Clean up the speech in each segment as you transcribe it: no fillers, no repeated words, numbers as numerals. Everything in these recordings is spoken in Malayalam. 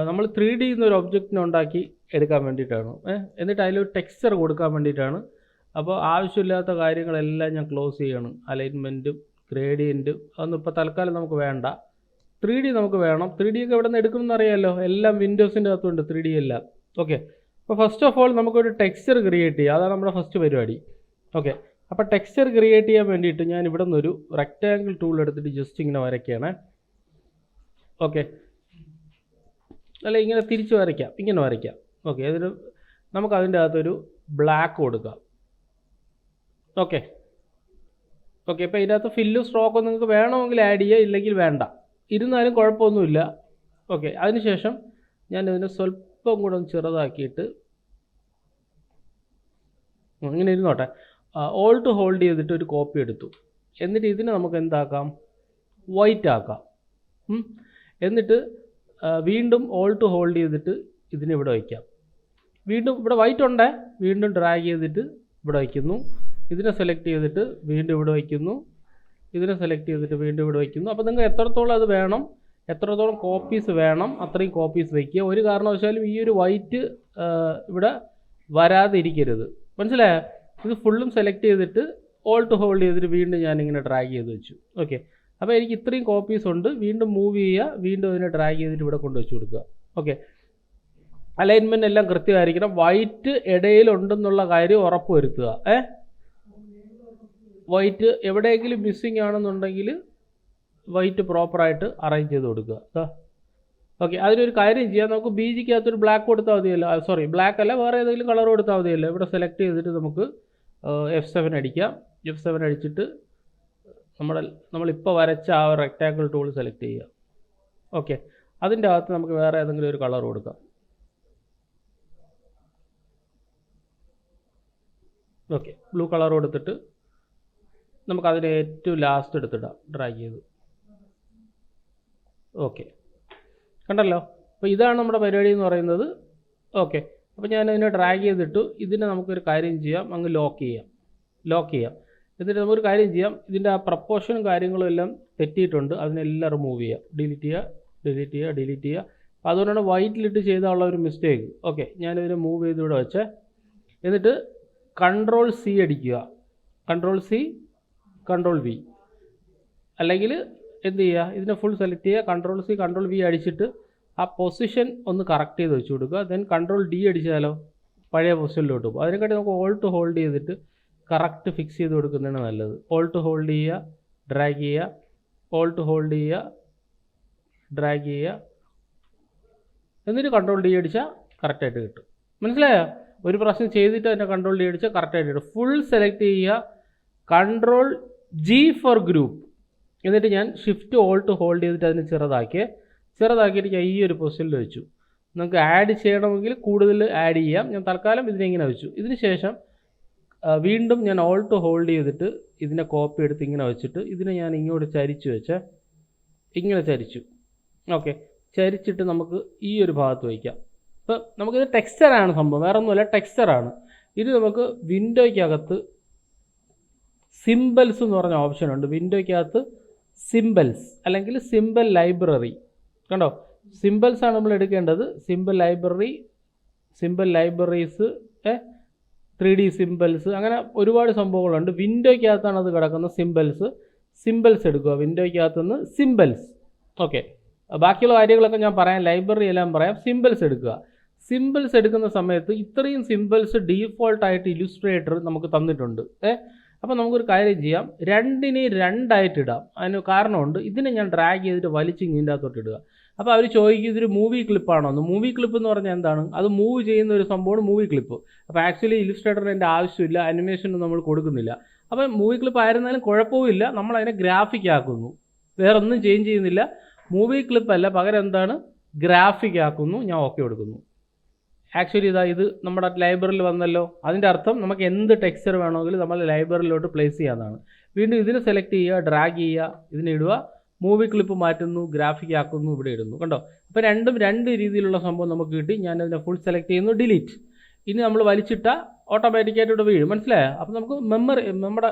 നമ്മൾ 3D എന്നൊരു ഒബ്ജക്റ്റിനെ ഉണ്ടാക്കി എടുക്കാൻ വേണ്ടിയിട്ടാണ്. എന്നിട്ട് അതിലൊരു ടെക്സ്ചർ കൊടുക്കാൻ വേണ്ടിയിട്ടാണ്. അപ്പോൾ ആവശ്യമില്ലാത്ത കാര്യങ്ങളെല്ലാം ഞാൻ ക്ലോസ് ചെയ്യണം. അലൈൻമെൻറ്റും ഗ്രേഡിയൻറ്റും അതൊന്നും ഇപ്പോൾ തൽക്കാലം നമുക്ക് വേണ്ട. 3D നമുക്ക് വേണം. 3D ഒക്കെ എവിടെ നിന്ന് എടുക്കുമെന്ന് അറിയാമല്ലോ. എല്ലാം വിൻഡോസിൻ്റെ അകത്തുണ്ട് 3D എല്ലാം. ഓക്കെ, അപ്പോൾ ഫസ്റ്റ് ഓഫ് ഓൾ നമുക്കൊരു ടെക്സ്ചർ ക്രിയേറ്റ് ചെയ്യുക. അതാണ് നമ്മുടെ ഫസ്റ്റ് പരിപാടി. ഓക്കെ, അപ്പോൾ ടെക്സ്ചർ ക്രിയേറ്റ് ചെയ്യാൻ വേണ്ടിയിട്ട് ഞാൻ ഇവിടെ നിന്നൊരു റെക്റ്റാങ്കിൾ ടൂൾ എടുത്തിട്ട് ജസ്റ്റ് ഇങ്ങനെ വരയ്ക്കുകയാണ്. ഓക്കെ, അല്ല ഇങ്ങനെ തിരിച്ച് വരയ്ക്കാം, ഇങ്ങനെ വരയ്ക്കാം. ഓക്കെ, അതിന് നമുക്ക് അതിൻ്റെ അകത്തൊരു ബ്ലാക്ക് കൊടുക്കാം. ഓക്കെ ഓക്കെ, ഇപ്പോൾ ഇതിനകത്ത് ഫില്ലും സ്ട്രോക്കും നിങ്ങൾക്ക് വേണമെങ്കിൽ ആഡ് ചെയ്യുക, ഇല്ലെങ്കിൽ വേണ്ട, ഇരുന്നാലും കുഴപ്പമൊന്നുമില്ല. ഓക്കെ, അതിനുശേഷം ഞാൻ ഇതിനെ സ്വല്പം കൂടെ ഒന്ന് ചെറുതാക്കിയിട്ട് ഇങ്ങനെ ഇരുന്നോട്ടെ. ഓൾട്ട് ഹോൾഡ് ചെയ്തിട്ട് ഒരു കോപ്പി എടുത്തു. എന്നിട്ട് ഇതിനെ നമുക്ക് എന്താക്കാം, വൈറ്റ് ആക്കാം. എന്നിട്ട് വീണ്ടും ഓൾട്ട് ഹോൾഡ് ചെയ്തിട്ട് ഇതിനെ ഇവിടെ വയ്ക്കാം. വീണ്ടും ഇവിടെ വൈറ്റ് ഉണ്ടേ, വീണ്ടും ഡ്രാഗ് ചെയ്തിട്ട് ഇവിടെ വയ്ക്കുന്നു. ഇതിനെ സെലക്ട് ചെയ്തിട്ട് വീണ്ടും ഇവിടെ വയ്ക്കുന്നു. ഇതിനെ സെലക്ട് ചെയ്തിട്ട് വീണ്ടും ഇവിടെ വയ്ക്കുന്നു. അപ്പോൾ നിങ്ങൾക്ക് എത്രത്തോളം അത് വേണം, എത്രത്തോളം കോപ്പീസ് വേണം, അത്രയും കോപ്പീസ് വയ്ക്കുക. ഒരു കാരണവശാലും ഈ ഒരു വൈറ്റ് ഇവിടെ വരാതിരിക്കരുത്. മനസ്സിലായോ? ഇത് ഫുള്ളും സെലക്ട് ചെയ്തിട്ട് ഓൾട്ട് ഹോൾഡ് ചെയ്തിട്ട് വീണ്ടും ഞാനിങ്ങനെ ഡ്രാഗ് ചെയ്ത് വെച്ചു. ഓക്കെ, അപ്പോൾ എനിക്ക് ഇത്രയും കോപ്പീസ് ഉണ്ട്. വീണ്ടും മൂവ് ചെയ്യുക, വീണ്ടും അതിനെ ഡ്രാഗ് ചെയ്തിട്ട് ഇവിടെ കൊണ്ടുവച്ച് കൊടുക്കുക. ഓക്കെ, അലൈൻമെൻറ്റ് എല്ലാം കൃത്യമായിരിക്കണം. വൈറ്റ് ഇടയിലുണ്ടെന്നുള്ള കാര്യം ഉറപ്പ് വരുത്തുക. വൈറ്റ് എവിടെയെങ്കിലും മിസ്സിങ് ആണെന്നുണ്ടെങ്കിൽ വൈറ്റ് പ്രോപ്പറായിട്ട് അറേഞ്ച് ചെയ്ത് കൊടുക്കുക. ഓക്കെ, അതിനൊരു കാര്യം ചെയ്യാം. നമുക്ക് BGക്കകത്തൊരു ബ്ലാക്ക് കൊടുത്താൽ മതിയല്ലോ. സോറി, ബ്ലാക്ക് അല്ല, വേറെ ഏതെങ്കിലും കളർ കൊടുത്താൽ മതിയല്ലോ. ഇവിടെ സെലക്ട് ചെയ്തിട്ട് നമുക്ക് F7 അടിക്കാം. F7 അടിച്ചിട്ട് നമ്മളിപ്പോൾ വരച്ച ആ ഒരു റെക്റ്റാങ്കിൾ ടൂൾ സെലക്ട് ചെയ്യുക. ഓക്കെ, അതിൻ്റെ അകത്ത് നമുക്ക് വേറെ ഏതെങ്കിലും ഒരു കളർ കൊടുക്കാം. ഓക്കെ, ബ്ലൂ കളർ കൊടുത്തിട്ട് നമുക്കതിന് ഏറ്റവും ലാസ്റ്റ് എടുത്തിടാം, ഡ്രാഗ് ചെയ്ത്. ഓക്കെ, കണ്ടല്ലോ. അപ്പോൾ ഇതാണ് നമ്മുടെ പരിപാടി എന്ന് പറയുന്നത്. ഓക്കെ, അപ്പോൾ ഞാനതിനെ ഡ്രാഗ് ചെയ്തിട്ടു. ഇതിനെ നമുക്കൊരു കാര്യം ചെയ്യാം, അങ്ങ് ലോക്ക് ചെയ്യാം. എന്നിട്ട് നമുക്കൊരു കാര്യം ചെയ്യാം, ഇതിൻ്റെ ആ പ്രപ്പോർഷനും കാര്യങ്ങളും എല്ലാം തെറ്റിയിട്ടുണ്ട്, അതിനെല്ലാം റിമൂവ് ചെയ്യാം. ഡിലീറ്റ് ചെയ്യുക. അപ്പോൾ അതുകൊണ്ടാണ് വൈറ്റിലിട്ട് ചെയ്താലുള്ള ഒരു മിസ്റ്റേക്ക്. ഓക്കെ, ഞാനിതിനെ മൂവ് ചെയ്ത് ഇവിടെ വെച്ച് എന്നിട്ട് Ctrl+C അടിക്കുക. Ctrl+C Ctrl+V, അല്ലെങ്കിൽ എന്ത് ചെയ്യുക, ഇതിനെ ഫുൾ സെലക്ട് ചെയ്യുക, Ctrl+C Ctrl+V അടിച്ചിട്ട് ആ പൊസിഷൻ ഒന്ന് കറക്റ്റ് ചെയ്ത് വെച്ച് കൊടുക്കുക. ദെൻ Ctrl+D അടിച്ചാലോ പഴയ പൊസിഷനിലോട്ട് പോകും. അതിനെക്കാട്ടി നമുക്ക് ഓൾട്ട് ഹോൾഡ് ചെയ്തിട്ട് കറക്റ്റ് ഫിക്സ് ചെയ്ത് കൊടുക്കുന്നതാണ് നല്ലത്. ഓൾട്ട് ഹോൾഡ് ചെയ്യുക, ഡ്രാഗ് ചെയ്യുക, ഓൾട്ട് ഹോൾഡ് ചെയ്യുക, ഡ്രാഗ് ചെയ്യുക, എന്നിട്ട് Ctrl+D അടിച്ചാൽ കറക്റ്റായിട്ട് കിട്ടും. മനസ്സിലായോ? ഒരു പ്രാവശ്യം ചെയ്തിട്ട് അതിനെ Ctrl+D അടിച്ചാൽ കറക്റ്റായിട്ട് കിട്ടും. ഫുൾ സെലക്ട് ചെയ്യുക, Ctrl+G ഫോർ ഗ്രൂപ്പ്. എന്നിട്ട് ഞാൻ ഷിഫ്റ്റ് ഓൾട്ട് ഹോൾഡ് ചെയ്തിട്ട് അതിന് ചെറുതാക്കിയിട്ട് ഞാൻ ഈ ഒരു പൊസിഷനിൽ വെച്ചു. നമുക്ക് ആഡ് ചെയ്യണമെങ്കിൽ കൂടുതൽ ആഡ് ചെയ്യാം. ഞാൻ തൽക്കാലം ഇതിനെ ഇങ്ങനെ വെച്ചു. ഇതിന് ശേഷം വീണ്ടും ഞാൻ ഓൾട്ട് ഹോൾഡ് ചെയ്തിട്ട് ഇതിനെ കോപ്പി എടുത്ത് ഇങ്ങനെ വെച്ചിട്ട് ഇതിനെ ഞാൻ ഇങ്ങോട്ട് ഇങ്ങനെ ചരിച്ചു. ഓക്കെ, ചരിച്ചിട്ട് നമുക്ക് ഈ ഒരു ഭാഗത്ത് വയ്ക്കാം. ഇപ്പോൾ നമുക്കിത് ടെക്സ്ചറാണ് സംഭവം, വേറെ ഒന്നുമല്ല, ടെക്സ്ചറാണ്. ഇത് നമുക്ക് വിൻഡോയ്ക്കകത്ത് സിംബൽസ് എന്ന് പറഞ്ഞ ഓപ്ഷൻ ഉണ്ട്. വിൻഡോയ്ക്കകത്ത് സിംബൽസ് അല്ലെങ്കിൽ സിംബൽ ലൈബ്രറി, കണ്ടോ? സിംബൽസ് ആണ് നമ്മൾ എടുക്കേണ്ടത്. സിംബൽ ലൈബ്രറീസ് 3D സിംബൽസ്, അങ്ങനെ ഒരുപാട് സംഭവങ്ങളുണ്ട്. വിൻഡോയ്ക്കകത്താണ് അത് കിടക്കുന്നത്. സിംബൽസ് എടുക്കുക, വിൻഡോയ്ക്കകത്തുനിന്ന് സിംബൽസ്. ഓക്കെ, ബാക്കിയുള്ള കാര്യങ്ങളൊക്കെ ഞാൻ പറയാം, ലൈബ്രറി എല്ലാം പറയാം. സിംബൽസ് എടുക്കുക. സിംബൽസ് എടുക്കുന്ന സമയത്ത് ഇത്രയും സിംബൽസ് ഡീഫോൾട്ടായിട്ട് ഇല്ലുസ്ട്രേറ്റർ നമുക്ക് തന്നിട്ടുണ്ട്. അപ്പോൾ നമുക്കൊരു കാര്യം ചെയ്യാം, രണ്ടിനെ രണ്ടായിട്ട് ഇടാം. അതിന് കാരണമുണ്ട്. ഇതിനെ ഞാൻ ഡ്രാഗ് ചെയ്തിട്ട് വലിച്ച് ഇതിൻ്റെ അകത്തോട്ട് ഇടുക. അപ്പോൾ അവർ ചോദിക്കും ഇതൊരു മൂവി ക്ലിപ്പാണോ എന്ന്. മൂവി ക്ലിപ്പ് എന്ന് പറഞ്ഞാൽ എന്താണ്? അത് മൂവ് ചെയ്യുന്ന ഒരു സംഭവമാണ് മൂവി ക്ലിപ്പ്. അപ്പോൾ ആക്ച്വലി ഇല്ലുസ്ട്രേറ്ററിന് എൻ്റെ ആവശ്യമില്ല, അനിമേഷനൊന്നും നമ്മൾ കൊടുക്കുന്നില്ല. അപ്പോൾ മൂവി ക്ലിപ്പ് ആയിരുന്നാലും കുഴപ്പമില്ല, നമ്മളതിനെ ഗ്രാഫിക് ആക്കുന്നു, വേറൊന്നും ചേഞ്ച് ചെയ്യുന്നില്ല. മൂവി ക്ലിപ്പ് അല്ല, പകരം എന്താണ്, ഗ്രാഫിക് ആക്കുന്നു. ഞാൻ ഓക്കെ കൊടുക്കുന്നു. ആക്ച്വലി ഇത് നമ്മുടെ ലൈബ്രറിയിൽ വന്നല്ലോ. അതിൻ്റെ അർത്ഥം നമുക്ക് എന്ത് ടെക്സ്ചർ വേണമെങ്കിലും നമ്മൾ ലൈബ്രറിയിലോട്ട് പ്ലേസ് ചെയ്യാവുന്നതാണ്. വീണ്ടും ഇതിനെ സെലക്ട് ചെയ്യുക, ഡ്രാഗ് ചെയ്യുക, ഇതിനെ ഇടുക, മൂവി ക്ലിപ്പ് മാറ്റുന്നു, ഗ്രാഫിക് ആക്കുന്നു, ഇവിടെ ഇടുന്നു. കണ്ടോ? അപ്പോൾ രണ്ടും രണ്ട് രീതിയിലുള്ള സംഭവം നമുക്ക് കിട്ടി. ഞാനതിനെ ഫുൾ സെലക്ട് ചെയ്യുന്നു, ഡിലീറ്റ്. ഇനി നമ്മൾ വലിച്ചിട്ടാൽ ഓട്ടോമാറ്റിക്കായിട്ട് ഇവിടെ വീഴും. മനസ്സിലായോ? അപ്പോൾ നമുക്ക് നമ്മുടെ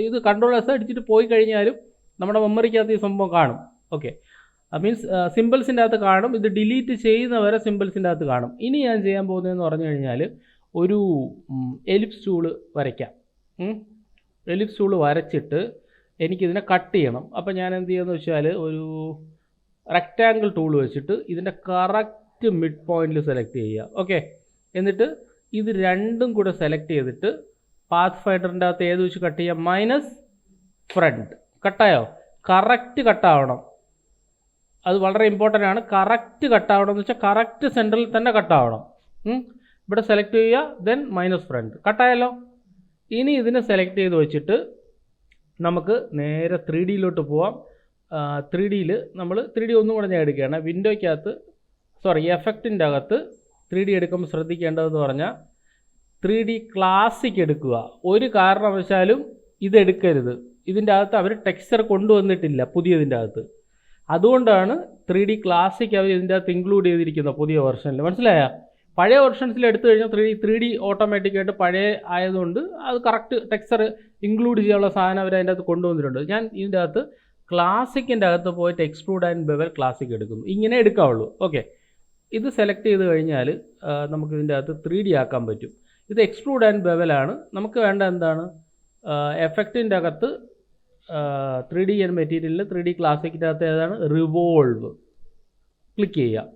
ഇത് Ctrl+S അടിച്ചിട്ട് പോയി കഴിഞ്ഞാലും നമ്മുടെ മെമ്മറിക്കകത്ത് ഈ സംഭവം കാണും. ഓക്കെ, മീൻസ് സിമ്പിൾസിൻ്റെ അകത്ത് കാണും. ഇത് ഡിലീറ്റ് ചെയ്യുന്നവരെ സിമ്പിൾസിൻ്റെ അകത്ത് കാണും. ഇനി ഞാൻ ചെയ്യാൻ പോകുന്നതെന്ന് പറഞ്ഞു കഴിഞ്ഞാൽ ഒരു എലിപ്സ് ടൂള് വരയ്ക്കാം. എലിപ്സ് ടൂള് വരച്ചിട്ട് എനിക്കിതിനെ കട്ട് ചെയ്യണം. അപ്പോൾ ഞാൻ എന്ത് ചെയ്യുമെന്ന് വെച്ചാൽ ഒരു റെക്റ്റാങ്കിൾ ടൂൾ വെച്ചിട്ട് ഇതിൻ്റെ കറക്റ്റ് മിഡ് പോയിന്റിൽ സെലക്ട് ചെയ്യുക. ഓക്കെ, എന്നിട്ട് ഇത് രണ്ടും കൂടെ സെലക്ട് ചെയ്തിട്ട് പാത്ത് ഫൈൻഡറിൻ്റെ അകത്ത് ഏത് വെച്ച് കട്ട് ചെയ്യുക? Minus front. കട്ടായോ? കറക്റ്റ് കട്ടാവണം. അത് വളരെ ഇമ്പോർട്ടൻ്റ് ആണ്. കറക്റ്റ് കട്ടാവണം എന്ന് വെച്ചാൽ കറക്റ്റ് സെൻറ്ററിൽ തന്നെ കട്ടാവണം. ഇവിടെ സെലക്ട് ചെയ്യുക, ദെൻ മൈനസ് ഫ്രണ്ട്. കട്ടായല്ലോ. ഇനി ഇതിനെ സെലക്ട് ചെയ്ത് വെച്ചിട്ട് നമുക്ക് നേരെ 3Dയിലോട്ട് പോവാം. 3Dയിൽ നമ്മൾ 3D ഒന്നും കൂടെ ഞാൻ എടുക്കുകയാണ്. വിൻഡോയ്ക്കകത്ത് എഫക്റ്റിൻ്റെ അകത്ത് 3D എടുക്കുമ്പോൾ ശ്രദ്ധിക്കേണ്ടതെന്ന് പറഞ്ഞാൽ 3D ക്ലാസിക് എടുക്കുക. ഒരു കാരണവശാലും ഇതെടുക്കരുത്. ഇതിൻ്റെ അകത്ത് അവർ ടെക്സ്ചർ കൊണ്ടുവന്നിട്ടില്ല പുതിയതിൻ്റെ അകത്ത്. അതുകൊണ്ടാണ് 3D ക്ലാസിക് അവർ ഇതിൻ്റെ അകത്ത് ഇൻക്ലൂഡ് ചെയ്തിരിക്കുന്നത് പുതിയ വെർഷനിൽ. മനസ്സിലായ? പഴയ വെർഷൻസിൽ എടുത്തു കഴിഞ്ഞാൽ 3D ഓട്ടോമാറ്റിക്കായിട്ട് പഴയ ആയതുകൊണ്ട് അത് കറക്റ്റ് ടെക്സ്ചർ ഇൻക്ലൂഡ് ചെയ്യാനുള്ള സാധനം അവർ അതിൻ്റെ അകത്ത് കൊണ്ടുവന്നിട്ടുണ്ട്. ഞാൻ ഇതിൻ്റെ അകത്ത് ക്ലാസിക്കിൻ്റെ അകത്ത് പോയിട്ട് എക്സ്ട്രൂഡ് ആൻഡ് ബെവൽ ക്ലാസിക് എടുക്കുന്നു. ഇങ്ങനെ എടുക്കാവുള്ളൂ. ഓക്കെ, ഇത് സെലക്ട് ചെയ്ത് കഴിഞ്ഞാൽ നമുക്ക് ഇതിൻ്റെ അകത്ത് 3D ആക്കാൻ പറ്റും. ഇത് എക്സ്ട്രൂഡ് ആൻഡ് ബെവലാണ്. നമുക്ക് വേണ്ട എന്താണ്? എഫക്റ്റിൻ്റെ അകത്ത് 3D ആൻഡ് മെറ്റീരിയലിൽ 3D ക്ലാസിക്കിൻ്റെ അകത്ത് ഏതാണ്? റിവോൾവ്. ക്ലിക്ക് ചെയ്യുക.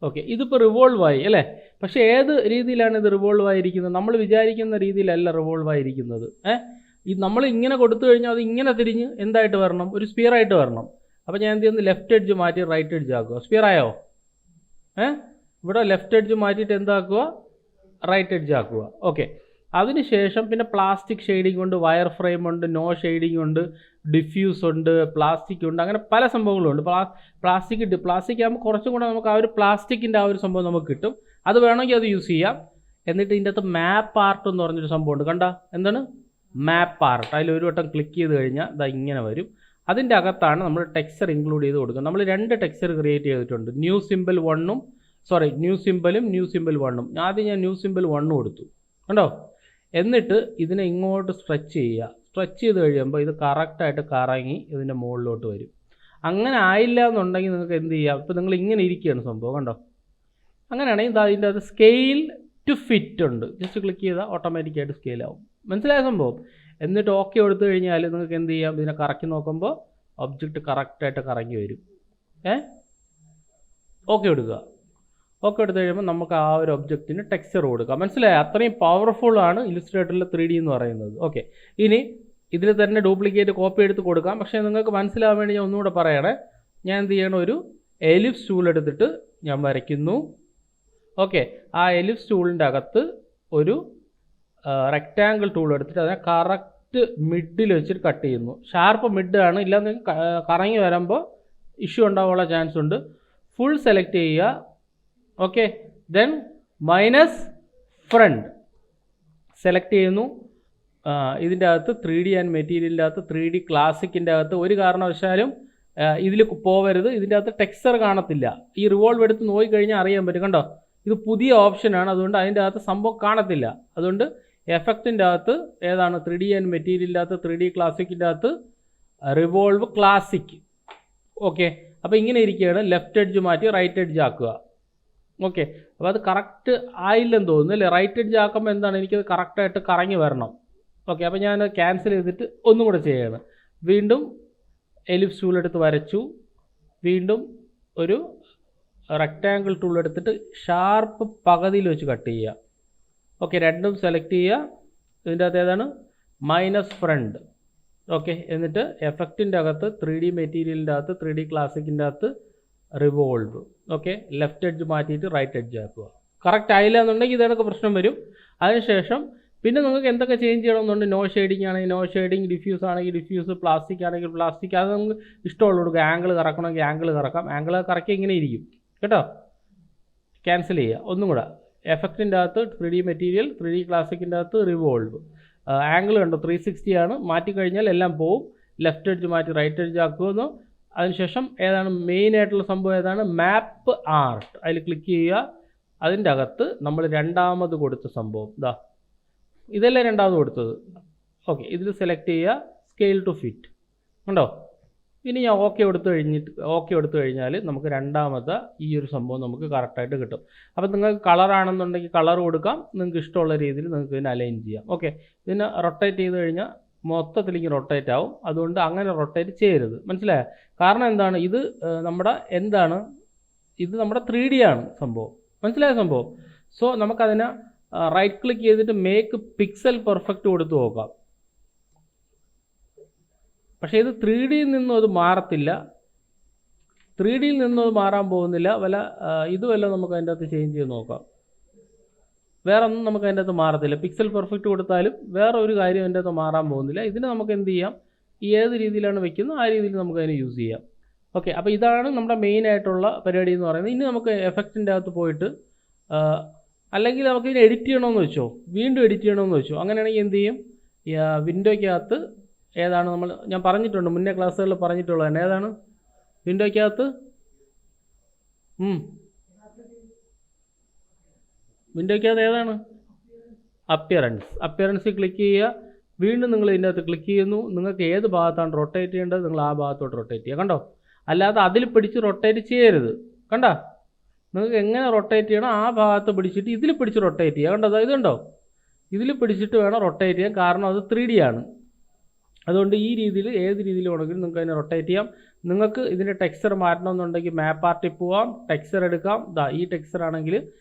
ഓക്കെ, ഇതിപ്പോൾ റിവോൾവ് ആയി അല്ലേ? പക്ഷേ ഏത് രീതിയിലാണ് ഇത് റിവോൾവ് ആയിരിക്കുന്നത്? നമ്മൾ വിചാരിക്കുന്ന രീതിയിലല്ല റിവോൾവ് ആയിരിക്കുന്നത്. ഇത് നമ്മൾ ഇങ്ങനെ കൊടുത്തു കഴിഞ്ഞാൽ അത് ഇങ്ങനെ തിരിഞ്ഞ് എന്തായിട്ട് വരണം? ഒരു സ്പിയർ ആയിട്ട് വരണം. അപ്പോൾ ഞാൻ എന്ത് ചെയ്യുന്നു? ലെഫ്റ്റ് എഡ്ജ് മാറ്റി റൈറ്റ് എഡ്ജ് ആക്കുക. സ്പിയർ ആയോ? ഇവിടെ ലെഫ്റ്റ് എഡ്ജ് മാറ്റിയിട്ട് എന്താക്കുക? റൈറ്റ് എഡ്ജ് ആക്കുക. ഓക്കെ, അതിനുശേഷം പിന്നെ പ്ലാസ്റ്റിക് ഷെയ്ഡിങ് ഉണ്ട്, വയർ ഫ്രെയിം ഉണ്ട്, നോ ഷെയ്ഡിങ് ഉണ്ട്, ഡിഫ്യൂസ് ഉണ്ട്, പ്ലാസ്റ്റിക് ഉണ്ട്, അങ്ങനെ പല സംഭവങ്ങളുണ്ട്. പ്ലാസ്റ്റിക് ആകുമ്പോൾ കുറച്ചും കൂടെ നമുക്ക് ആ ഒരു പ്ലാസ്റ്റിക്കിൻ്റെ ആ ഒരു സംഭവം നമുക്ക് കിട്ടും. അത് വേണമെങ്കിൽ അത് യൂസ് ചെയ്യാം. എന്നിട്ട് ഇതിൻ്റെ അകത്ത് മാപ്പ് ആർട്ട് എന്ന് പറഞ്ഞൊരു സംഭവമുണ്ട്. കണ്ട? എന്താണ് മാപ്പ് ആർട്ട്? അതിൽ ഒരു വട്ടം ക്ലിക്ക് ചെയ്ത് കഴിഞ്ഞാൽ ഇതാ ഇങ്ങനെ വരും. അതിൻ്റെ അകത്താണ് നമ്മൾ ടെക്സ്ചർ ഇൻക്ലൂഡ് ചെയ്ത് കൊടുക്കുന്നത്. നമ്മൾ 2 ടെക്സ്ചർ ക്രിയേറ്റ് ചെയ്തിട്ടുണ്ട്. ന്യൂ സിമ്പിൾ 1ഉം ന്യൂ സിമ്പിളും ന്യൂ സിമ്പിൾ 1ഉം. ആദ്യം ഞാൻ ന്യൂ സിമ്പിൾ 1 കൊടുത്തു. കണ്ടോ? എന്നിട്ട് ഇതിനെ ഇങ്ങോട്ട് സ്ട്രെച്ച് ചെയ്യുക. സ്ട്രെച്ച് ചെയ്ത് കഴിയുമ്പോൾ ഇത് കറക്റ്റായിട്ട് കറങ്ങി ഇതിൻ്റെ മുകളിലോട്ട് വരും. അങ്ങനെ ആയില്ല എന്നുണ്ടെങ്കിൽ നിങ്ങൾക്ക് എന്ത് ചെയ്യാം? ഇപ്പോൾ നിങ്ങൾ ഇങ്ങനെ ഇരിക്കുകയാണ് സംഭവം. കണ്ടോ? അങ്ങനെയാണെങ്കിൽ അതിൻ്റെ അത് സ്കെയിൽ ടു ഫിറ്റ് ഉണ്ട്. ജസ്റ്റ് ക്ലിക്ക് ചെയ്താൽ ഓട്ടോമാറ്റിക്കായിട്ട് സ്കെയിൽ ആവും. മനസ്സിലായ സംഭവം? എന്നിട്ട് ഓക്കെ കൊടുത്തു കഴിഞ്ഞാൽ നിങ്ങൾക്ക് എന്ത് ചെയ്യാം? ഇതിനെ കറക്കി നോക്കുമ്പോൾ ഒബ്ജക്റ്റ് കറക്റ്റായിട്ട് കറങ്ങി വരും. ഓക്കെ എടുക്കുക. ഓക്കെ എടുത്തു കഴിയുമ്പോൾ നമുക്ക് ആ ഒരു ഒബ്ജക്റ്റിന് ടെക്സ്ചർ കൊടുക്കാം. മനസ്സിലായോ? അത്രയും പവർഫുള്ളാണ് ഇല്ലുസ്ട്രേറ്ററിൽ 3D എന്ന് പറയുന്നത്. ഓക്കെ, ഇനി ഇതിൽ തന്നെ ഡ്യൂപ്ലിക്കേറ്റ് കോപ്പി എടുത്ത് കൊടുക്കാം. പക്ഷേ നിങ്ങൾക്ക് മനസ്സിലാവാൻ വേണ്ടി ഞാൻ ഒന്നുകൂടെ പറയണേ. ഞാൻ എന്ത് ചെയ്യണം? ഒരു എലിപ്സ് ടൂൾ എടുത്തിട്ട് ഞാൻ വരയ്ക്കുന്നു. ഓക്കെ, ആ എലിപ്സ് ടൂളിൻ്റെ അകത്ത് ഒരു റെക്റ്റാങ്കിൾ ടൂൾ എടുത്തിട്ട് അതിനെ കറക്റ്റ് മിഡിൽ വെച്ചിട്ട് കട്ട് ചെയ്യുന്നു. ഷാർപ്പ് മിഡ് ആണ്, ഇല്ലാന്ന് കറങ്ങി വരുമ്പോൾ ഇഷ്യൂ ഉണ്ടാവാനുള്ള ചാൻസ് ഉണ്ട്. ഫുൾ സെലക്ട് ചെയ്യുക. Okay, then minus front select ചെയ്യുന്നു. ഇതിൻ്റെ അകത്ത് 3D ആൻഡ് മെറ്റീരിയലിൻ്റെ അകത്ത് 3D ക്ലാസിക്കിൻ്റെ അകത്ത് ഒരു കാരണവശാലും ഇതിൽ പോവരുത്. ഇതിൻ്റെ അകത്ത് ടെക്സ്ചർ കാണത്തില്ല. ഈ റിവോൾവ് എടുത്ത് നോക്കിക്കഴിഞ്ഞാൽ അറിയാൻ പറ്റും. കണ്ടോ? ഇത് പുതിയ ഓപ്ഷനാണ്. അതുകൊണ്ട് അതിൻ്റെ അകത്ത് സംഭവം കാണത്തില്ല. അതുകൊണ്ട് എഫക്റ്റിൻ്റെ അകത്ത് ഏതാണ്? 3D ആൻഡ് മെറ്റീരിയലിൻ്റെ അകത്ത് 3D ക്ലാസിക്കിൻ്റെ അകത്ത് റിവോൾവ് ക്ലാസിക്. ഓക്കെ, അപ്പോൾ ഇങ്ങനെ ഇരിക്കുകയാണ്. ലെഫ്റ്റ് എഡ്ജ് മാറ്റി റൈറ്റ് എഡ്ജ് ആക്കുക. ഓക്കെ, അപ്പോൾ അത് കറക്റ്റ് ആയില്ലെന്ന് തോന്നുന്നു അല്ലേ? റൈറ്റ് എഡ്ജ് ആക്കുമ്പോൾ എന്താണ്? എനിക്കത് കറക്റ്റായിട്ട് കറങ്ങി വരണം. ഓക്കെ, അപ്പോൾ ഞാൻ ക്യാൻസൽ ചെയ്തിട്ട് ഒന്നും കൂടെ ചെയ്യുകയാണ്. വീണ്ടും എലിപ്സ് ടൂൾ എടുത്ത് വരച്ചു. വീണ്ടും ഒരു റെക്റ്റാങ്കിൾ ടൂൾ എടുത്തിട്ട് ഷാർപ്പ് പകുതിയിൽ വെച്ച് കട്ട് ചെയ്യുക. ഓക്കെ, രണ്ടും സെലക്ട് ചെയ്യുക. ഇതിൻ്റെ അകത്ത് ഏതാണ്? Minus front. ഓക്കെ, എന്നിട്ട് എഫക്റ്റിൻ്റെ അകത്ത് 3D മെറ്റീരിയലിൻ്റെ അകത്ത് 3D ക്ലാസിക്കിൻ്റെ അകത്ത് റിവോൾവ്. ഓക്കെ, ലെഫ്റ്റ് എഡ്ജ് മാറ്റിയിട്ട് റൈറ്റ് എഡ്ജ് ആക്കുക. കറക്റ്റ് ആയില്ല എന്നുണ്ടെങ്കിൽ ഇതൊക്കെ പ്രശ്നം വരും. അതിനുശേഷം പിന്നെ നിങ്ങൾക്ക് എന്തൊക്കെ ചേഞ്ച് ചെയ്യണമെന്നുണ്ട്? നോ ഷെയ്ഡിങ് ആണെങ്കിൽ നോ ഷെയ്ഡിങ്, ഡിഫ്യൂസ് ആണെങ്കിൽ ഡിഫ്യൂസ്, പ്ലാസ്റ്റിക് ആണെങ്കിൽ പ്ലാസ്റ്റിക്. അത് നമുക്ക് ഇഷ്ടമുള്ള കൊടുക്കുക. ആംഗിൾ കറക്കണമെങ്കിൽ ആംഗിൾ കറക്കാം. ആംഗിൾ കറക്കി ഇങ്ങനെ ഇരിക്കും കേട്ടോ. ക്യാൻസൽ ചെയ്യുക. ഒന്നും കൂടെ എഫക്റ്റിൻ്റെ അകത്ത് 3D മെറ്റീരിയൽ 3D ക്ലാസിക്കിൻ്റെ അകത്ത് റിവോൾവ്. ആംഗിൾ കണ്ടോ? 360 ആണ്. മാറ്റിക്കഴിഞ്ഞാൽ എല്ലാം പോവും. ലെഫ്റ്റ് എഡ്ജ് മാറ്റി റൈറ്റ് എഡ്ജ് ആക്കുമെന്നു. അതിനുശേഷം ഏതാണ് മെയിൻ ആയിട്ടുള്ള സംഭവം? ഏതാണ്? മാപ്പ് ആർട്ട്. അതിൽ ക്ലിക്ക് ചെയ്യുക. അതിൻ്റെ അകത്ത് നമ്മൾ രണ്ടാമത് കൊടുത്ത സംഭവം ഇതാ, ഇതല്ലേ രണ്ടാമത് കൊടുത്തത്. ഓക്കെ, ഇതിൽ സെലക്ട് ചെയ്യുക. Scale to fit. കണ്ടോ? ഇനി ഞാൻ ഓക്കെ എടുത്തു കഴിഞ്ഞാൽ നമുക്ക് രണ്ടാമത്തെ ഈ ഒരു സംഭവം നമുക്ക് കറക്റ്റായിട്ട് കിട്ടും. അപ്പോൾ നിങ്ങൾക്ക് കളറാണെന്നുണ്ടെങ്കിൽ കളർ കൊടുക്കാം, നിങ്ങൾക്ക് ഇഷ്ടമുള്ള രീതിയിൽ നിങ്ങൾക്ക് ഇതിനെ അലൈൻ ചെയ്യാം. ഓക്കെ, ഇതിനെ റൊട്ടേറ്റ് ചെയ്ത് കഴിഞ്ഞാൽ മൊത്തത്തിലേക്ക് റൊട്ടേറ്റ് ആവും. അതുകൊണ്ട് അങ്ങനെ റൊട്ടേറ്റ് ചെയ്യരുത്, മനസ്സിലായോ? കാരണം എന്താണ്, ഇത് നമ്മുടെ 3D ആണ് സംഭവം, മനസ്സിലായ സംഭവം. സോ നമുക്കതിനെ റൈറ്റ് ക്ലിക്ക് ചെയ്തിട്ട് മേക്ക് പിക്സൽ പെർഫെക്റ്റ് കൊടുത്ത് നോക്കാം. പക്ഷേ ഇത് 3Dയിൽ നിന്നും അത് മാറത്തില്ല, 3Dയിൽ നിന്നും അത് മാറാൻ പോകുന്നില്ല. ഇതുമല്ല നമുക്ക് അതിൻ്റെ അകത്ത് ചേഞ്ച് ചെയ്ത് നോക്കാം. വേറെ ഒന്നും നമുക്ക് അതിൻ്റെ അകത്ത് മാറത്തില്ല. പിക്സൽ പെർഫെക്റ്റ് കൊടുത്താലും വേറെ ഒരു കാര്യം അതിൻ്റെ അകത്ത് മാറാൻ പോകുന്നില്ല. ഇതിന് നമുക്ക് എന്ത് ചെയ്യാം, ഏത് രീതിയിലാണ് വെക്കുന്നത് ആ രീതിയിൽ നമുക്ക് അതിനെ യൂസ് ചെയ്യാം. ഓക്കെ, അപ്പോൾ ഇതാണ് നമ്മുടെ മെയിൻ ആയിട്ടുള്ള പരിപാടി എന്ന് പറയുന്നത്. ഇനി നമുക്ക് എഫക്റ്റിൻ്റെ അകത്ത് പോയിട്ട് അല്ലെങ്കിൽ നമുക്ക് ഇതിനെ എഡിറ്റ് ചെയ്യണമെന്ന് വെച്ചോ, വീണ്ടും എഡിറ്റ് ചെയ്യണമെന്ന് വെച്ചോ, അങ്ങനെയാണെങ്കിൽ എന്ത് ചെയ്യും, വിൻഡോയ്ക്കകത്ത് ഏതാണ് ഞാൻ പറഞ്ഞിട്ടുണ്ട്, മുന്നേ ക്ലാസ്സുകളിൽ പറഞ്ഞിട്ടുള്ളത് തന്നെ. ഏതാണ് വിൻഡോയ്ക്കകത്ത്? വിൻഡോയ്ക്കകത്ത് ഏതാണ്? അപ്പിയറൻസ് ക്ലിക്ക് ചെയ്യുക. വീണ്ടും നിങ്ങൾ ഇതിൻ്റെ അകത്ത് ക്ലിക്ക് ചെയ്യുന്നു. നിങ്ങൾക്ക് ഏത് ഭാഗത്താണ് റൊട്ടേറ്റ് ചെയ്യേണ്ടത് നിങ്ങൾ ആ ഭാഗത്തോട്ട് റൊട്ടേറ്റ് ചെയ്യുക. കണ്ടോ? അല്ലാതെ അതിൽ പിടിച്ച് റൊട്ടേറ്റ് ചെയ്യരുത്. കണ്ടോ? നിങ്ങൾക്ക് എങ്ങനെ റൊട്ടേറ്റ് ചെയ്യണം ആ ഭാഗത്ത് പിടിച്ചിട്ട് ഇതിൽ പിടിച്ച് റൊട്ടേറ്റ് ചെയ്യുക. കണ്ടോ? ഇതുണ്ടോ? ഇതിൽ പിടിച്ചിട്ട് വേണം റൊട്ടേറ്റ് ചെയ്യാൻ, കാരണം അത് 3D ആണ്. അതുകൊണ്ട് ഈ രീതിയിൽ ഏത് രീതിയിൽ വേണമെങ്കിലും നിങ്ങൾക്ക് അതിനെ റൊട്ടേറ്റ് ചെയ്യാം. നിങ്ങൾക്ക് ഇതിൻ്റെ ടെക്സ്ചർ മാറ്റണമെന്നുണ്ടെങ്കിൽ മാപ്പ് ആർട്ടിൽ പോവാം, ടെക്സ്ചർ എടുക്കാം. ഈ ടെക്സ്ചർ ആണെങ്കിൽ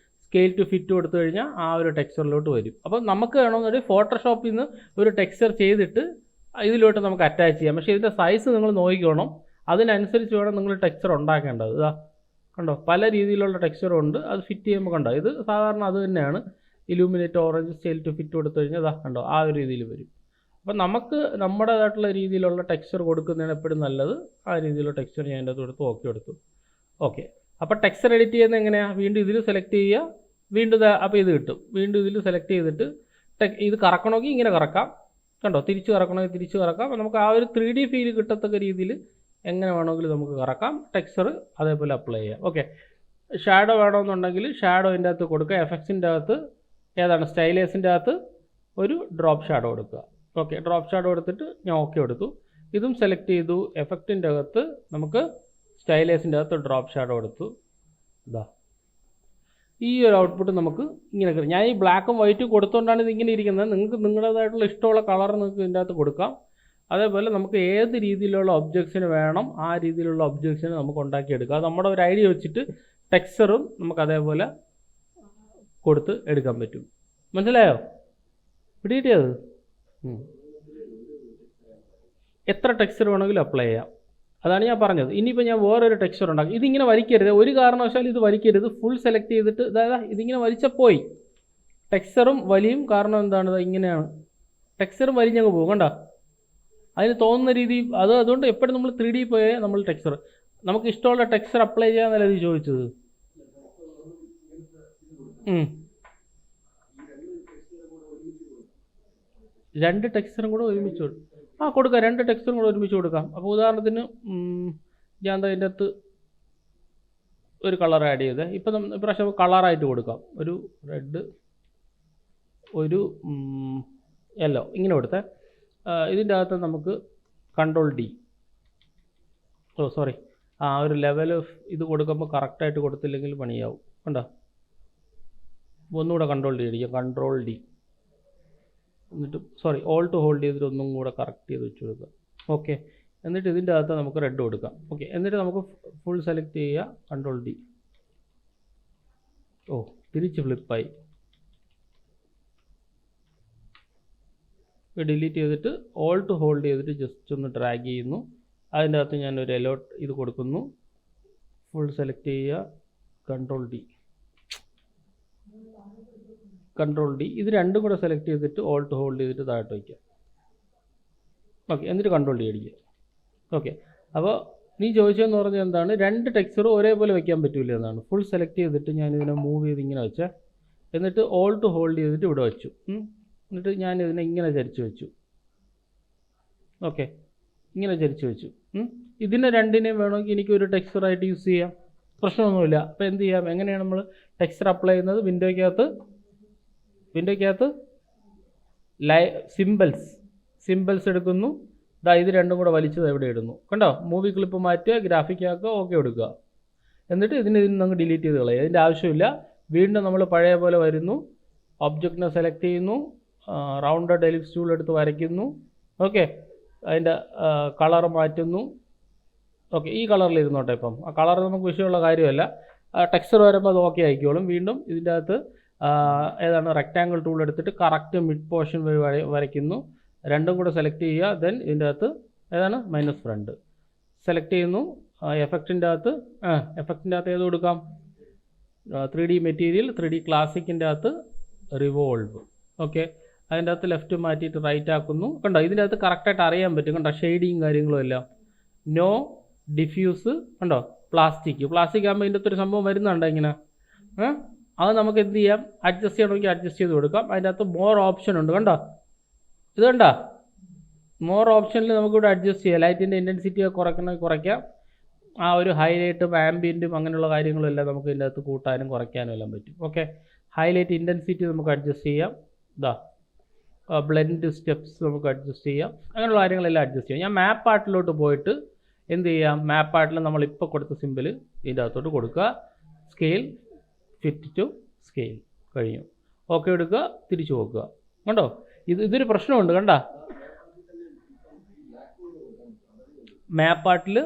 സ്കെയിൽ ടു ഫിറ്റ് കൊടുത്തു കഴിഞ്ഞാൽ ആ ഒരു ടെക്സ്ചറിലോട്ട് വരും. അപ്പോൾ നമുക്ക് വേണമെന്നുണ്ടെങ്കിൽ ഫോട്ടോഷോപ്പിൽ നിന്ന് ഒരു ടെക്സ്ചർ ചെയ്തിട്ട് ഇതിലോട്ട് നമുക്ക് അറ്റാച്ച് ചെയ്യാം. പക്ഷേ ഇതിൻ്റെ സൈസ് നിങ്ങൾ നോക്കിക്കോണം, അതിനനുസരിച്ച് വേണം നിങ്ങൾ ടെക്സ്ചർ ഉണ്ടാക്കേണ്ടത്. കണ്ടോ? പല രീതിയിലുള്ള ടെക്സ്ചറും ഉണ്ട്, അത് ഫിറ്റ് ചെയ്യുമ്പോൾ കണ്ടോ, ഇത് സാധാരണ അത് തന്നെയാണ്. Illuminate orange scale to fit കൊടുത്തു കഴിഞ്ഞാൽ കണ്ടോ ആ ഒരു രീതിയിൽ വരും. അപ്പം നമുക്ക് നമ്മുടേതായിട്ടുള്ള രീതിയിലുള്ള ടെക്സ്ചർ കൊടുക്കുന്നതാണ് എപ്പോഴും നല്ലത്. ആ രീതിയിലുള്ള ടെക്സ്ചർ ഞാൻ എൻ്റെ അകത്ത് കൊടുത്തു. ഓക്കെ, അപ്പോൾ ടെക്സ്ചർ എഡിറ്റ് ചെയ്യുന്നത് എങ്ങനെയാണ്? വീണ്ടും ഇതിൽ സെലക്ട് ചെയ്യുക, വീണ്ടും അപ്പോൾ ഇത് കിട്ടും. വീണ്ടും ഇതിൽ സെലക്ട് ചെയ്തിട്ട് ഇത് കറക്കണമെങ്കിൽ ഇങ്ങനെ കറക്കാം. കണ്ടോ? തിരിച്ച് കറക്കണമെങ്കിൽ തിരിച്ച് കറക്കാം. അപ്പോൾ നമുക്ക് ആ ഒരു 3D ഫീൽ കിട്ടത്തക്ക രീതിയിൽ എങ്ങനെ വേണമെങ്കിലും നമുക്ക് കറക്കാം. ടെക്സ്ചർ അതേപോലെ അപ്ലൈ ചെയ്യാം. ഓക്കെ, ഷാഡോ വേണമെന്നുണ്ടെങ്കിൽ ഷാഡോൻ്റെ അകത്ത് കൊടുക്കുക. എഫക്ട്സിൻ്റെ അകത്ത് ഏതാണ്? സ്റ്റൈലേഴ്സിൻ്റെ അകത്ത് ഒരു ഡ്രോപ്പ് ഷാഡോ കൊടുക്കുക. ഓക്കെ, ഡ്രോപ്പ് ഷാഡോ എടുത്തിട്ട് ഞാൻ ഓക്കെ എടുത്തു. ഇതും സെലക്ട് ചെയ്തു. എഫക്റ്റിൻ്റെ അകത്ത് നമുക്ക് സ്റ്റൈലേഴ്സിൻ്റെ അകത്ത് ഡ്രോപ്പ് ഷാഡോ എടുത്തു. ഈ ഒരു ഔട്ട്പുട്ട് നമുക്ക് ഇങ്ങനെ കിട്ടും. ഞാൻ ഈ ബ്ലാക്കും വൈറ്റും കൊടുത്തുകൊണ്ടാണ് ഇതിങ്ങനെ ഇരിക്കുന്നത്. നിങ്ങൾക്ക് നിങ്ങളുടേതായിട്ടുള്ള ഇഷ്ടമുള്ള കളർ നിങ്ങൾക്ക് ഇതിൻ്റെ അകത്ത് കൊടുക്കാം. അതേപോലെ നമുക്ക് ഏത് രീതിയിലുള്ള ഒബ്ജക്ട്സിന് വേണം ആ രീതിയിലുള്ള ഒബ്ജക്ട്സിന് നമുക്ക് ഉണ്ടാക്കിയെടുക്കാം. അത് നമ്മുടെ ഒരു ഐഡിയ വെച്ചിട്ട് ടെക്സ്ചറും നമുക്ക് അതേപോലെ കൊടുത്ത് എടുക്കാൻ പറ്റും. മനസ്സിലായോ? പിടികിട്ടിയത്? എത്ര ടെക്സ്ചർ വേണമെങ്കിലും അപ്ലൈ ചെയ്യാം. അതാണ് ഞാൻ പറഞ്ഞത്. ഇനിയിപ്പോൾ ഞാൻ വേറൊരു ടെക്സ്ചർ ഉണ്ടാക്കും. ഇതിങ്ങനെ വലിക്കരുത്, ഒരു കാരണവശാലും ഇത് വലിക്കരുത്. ഫുൾ സെലക്ട് ചെയ്തിട്ട് ഇതിങ്ങനെ വലിച്ചാൽ പോയി, ടെക്സ്ചറും വലിയും. കാരണം എന്താണ്? ഇങ്ങനെയാണ് ടെക്സ്ചറും വലിഞ്ഞങ്ങ് പോകും. കണ്ടോ? അതിന് തോന്നുന്ന രീതി അതുകൊണ്ട് എപ്പോഴും നമ്മൾ 3D പോയാൽ നമ്മൾ ടെക്സ്ചർ നമുക്ക് ഇഷ്ടമുള്ള ടെക്സ്ചർ അപ്ലൈ ചെയ്യാന്നല്ല ഇത് ചോദിച്ചത്. രണ്ട് ടെക്സ്ചറും കൂടെ ഒരുമിച്ച് കൊടുക്കാം. രണ്ട് ടെക്സ്ചറും കൂടെ ഒരുമിച്ച് കൊടുക്കാം. അപ്പോൾ ഉദാഹരണത്തിന് ഞാൻ അതിൻ്റെ അകത്ത് ഒരു കളർ ആഡ് ചെയ്തേ. ഇപ്പം ഇപ്രാവശ്യം കളറായിട്ട് കൊടുക്കാം. ഒരു റെഡ്, ഒരു യെല്ലോ, ഇങ്ങനെ കൊടുത്തേ. ഇതിൻ്റെ അകത്ത് നമുക്ക് കൺട്രോൾ-D, ഒരു ലെവൽ ഇത് കൊടുക്കുമ്പോൾ കറക്റ്റായിട്ട് കൊടുത്തില്ലെങ്കിൽ പണിയാവും. കണ്ടോ? ഒന്നുകൂടെ കൺട്രോൾ-D അടിക്കാം. കൺട്രോൾ-D എന്നിട്ട് ഓൾട്ട് ഹോൾഡ് ചെയ്തിട്ട് ഒന്നും കൂടെ കറക്റ്റ് ചെയ്ത് വെച്ച് കൊടുക്കുക. ഓക്കെ, എന്നിട്ട് ഇതിൻ്റെ അകത്ത് നമുക്ക് റെഡ് കൊടുക്കാം. ഓക്കെ, എന്നിട്ട് നമുക്ക് ഫുൾ സെലക്ട് ചെയ്യുക. കൺട്രോൾ-D. തിരിച്ച് ഫ്ലിപ്പായി. ഡിലീറ്റ് ചെയ്തിട്ട് ഓൾട്ട് ഹോൾഡ് ചെയ്തിട്ട് ജസ്റ്റ് ഒന്ന് ഡ്രാഗ് ചെയ്യുന്നു. അതിൻ്റെ അകത്ത് ഞാനൊരു എലോട്ട് ഇത് കൊടുക്കുന്നു. ഫുൾ സെലക്ട് ചെയ്യുക. കൺട്രോൾ-D ഇത് രണ്ടും കൂടെ സെലക്ട് ചെയ്തിട്ട് ഓൾട്ട് ഹോൾഡ് ചെയ്തിട്ട് താഴോട്ട് വയ്ക്കുക. ഓക്കെ, എന്നിട്ട് കൺട്രോൾ-D അടിക്കുക. ഓക്കെ, അപ്പോൾ നീ ചോദിച്ചതെന്ന് പറഞ്ഞാൽ എന്താണ്? രണ്ട് ടെക്സ്ചറും ഒരേപോലെ വയ്ക്കാൻ പറ്റില്ല എന്നാണ്. ഫുൾ സെലക്ട് ചെയ്തിട്ട് ഞാനിതിനെ മൂവ് ചെയ്ത് ഇങ്ങനെ വെച്ചേ. എന്നിട്ട് ഓൾട്ട് ഹോൾഡ് ചെയ്തിട്ട് ഇവിടെ വെച്ചു. എന്നിട്ട് ഞാനിതിനെ ഇങ്ങനെ ചരിച്ച് വെച്ചു. ഓക്കെ, ഇങ്ങനെ ചരിച്ച് വെച്ചു. ഇതിനെ രണ്ടിനെയും വേണമെങ്കിൽ എനിക്കൊരു ടെക്സ്ചറായിട്ട് യൂസ് ചെയ്യാം, പ്രശ്നമൊന്നുമില്ല. അപ്പോൾ എന്ത് ചെയ്യാം? എങ്ങനെയാണ് നമ്മൾ ടെക്സ്ചർ അപ്ലൈ ചെയ്യുന്നത്? വിൻഡോയ്ക്കകത്ത് സിമ്പിൾസ് എടുക്കുന്നു. ഇത് രണ്ടും കൂടെ വലിച്ചത് എവിടെ ഇടുന്നു. കണ്ടോ, മൂവി ക്ലിപ്പ് മാറ്റുക, ഗ്രാഫിക് ആക്കുക, ഓക്കെ കൊടുക്കുക. എന്നിട്ട് ഇതിന് അങ്ങ് ഡിലീറ്റ് ചെയ്ത് കളയുക. ഇതിൻ്റെ ആവശ്യമില്ല. വീണ്ടും നമ്മൾ പഴയ പോലെ വരുന്നു, ഒബ്ജക്റ്റിനെ സെലക്ട് ചെയ്യുന്നു, റൗണ്ടഡ് എലിപ്സ് ടൂൾ എടുത്ത് വരയ്ക്കുന്നു. ഓക്കെ, അതിൻ്റെ കളർ മാറ്റുന്നു. ഓക്കെ, ഈ കളറിൽ ഇരുന്നോട്ടെ. ഇപ്പം ആ കളർ നമുക്ക് വിഷയമുള്ള കാര്യമല്ല. ടെക്സ്ചർ വരുമ്പോൾ അത് ഓക്കെ ആയിക്കോളും. വീണ്ടും ഇതിൻ്റെ അകത്ത് ഏതാണ് റെക്റ്റാങ്കിൾ ടൂൾ എടുത്തിട്ട് കറക്റ്റ് മിഡ് പോർഷൻ വഴി വരയ്ക്കുന്നു. രണ്ടും കൂടെ സെലക്ട് ചെയ്യുക. ദെൻ ഇതിൻ്റെ അകത്ത് ഏതാണ് മൈനസ് ഫ്രണ്ട് സെലക്ട് ചെയ്യുന്നു. എഫക്റ്റിൻ്റെ അകത്ത് ഏത് കൊടുക്കാം? 3D മെറ്റീരിയൽ, 3D ക്ലാസിക്കിൻ്റെ അകത്ത് റിവോൾവ്. ഓക്കെ, അതിൻ്റെ അകത്ത് ലെഫ്റ്റ് മാറ്റിയിട്ട് റൈറ്റ് ആക്കുന്നു. കണ്ടോ, ഇതിൻ്റെ അകത്ത് കറക്റ്റായിട്ട് അറിയാൻ പറ്റും. കണ്ടോ, ഷെയ്ഡിങ് കാര്യങ്ങളും എല്ലാം. No diffuse. കണ്ടോ, പ്ലാസ്റ്റിക് ആകുമ്പോൾ ഇതിൻ്റെ അകത്തൊരു സംഭവം വരുന്നുണ്ടോ ഇങ്ങനെ. അത് നമുക്ക് എന്ത് ചെയ്യാം? അഡ്ജസ്റ്റ് ചെയ്യണമെങ്കിൽ അഡ്ജസ്റ്റ് ചെയ്ത് കൊടുക്കാം. അതിൻ്റെ അകത്ത് മോർ ഓപ്ഷൻ ഉണ്ട്. കണ്ടോ, ഇത് കണ്ടോ, മോർ ഓപ്ഷനിൽ നമുക്കിവിടെ അഡ്ജസ്റ്റ് ചെയ്യാം. ലൈറ്റിൻ്റെ ഇൻറ്റൻസിറ്റി കുറയ്ക്കണമെങ്കിൽ കുറയ്ക്കാം. ആ ഒരു ഹൈലൈറ്റും ആംബിയൻറ്റും അങ്ങനെയുള്ള കാര്യങ്ങളും എല്ലാം നമുക്ക് ഇതിൻ്റെ അകത്ത് കൂട്ടാനും കുറയ്ക്കാനും എല്ലാം പറ്റും. ഓക്കെ, ഹൈലൈറ്റ് ഇൻറ്റൻസിറ്റി നമുക്ക് അഡ്ജസ്റ്റ് ചെയ്യാം. ബ്ലെൻഡ് സ്റ്റെപ്സ് നമുക്ക് അഡ്ജസ്റ്റ് ചെയ്യാം. അങ്ങനെയുള്ള കാര്യങ്ങളെല്ലാം അഡ്ജസ്റ്റ് ചെയ്യാം. ഞാൻ മാപ്പ് ആർട്ടിലോട്ട് പോയിട്ട് എന്ത് ചെയ്യാം? മാപ്പ് ആർട്ടിൽ നമ്മളിപ്പോൾ കൊടുത്ത സിമ്പിൾ ഇതിൻ്റെ അകത്തോട്ട് കൊടുക്കുക. സ്കെയിൽ, ഫിറ്റ് ടു സ്കെയിൽ, കഴിഞ്ഞു. ഓക്കെ എടുക്കുക, തിരിച്ചു നോക്കുക. കണ്ടോ, ഇതൊരു പ്രശ്നമുണ്ട്. കണ്ട, മാപ്പ് ആർട്ടിൽ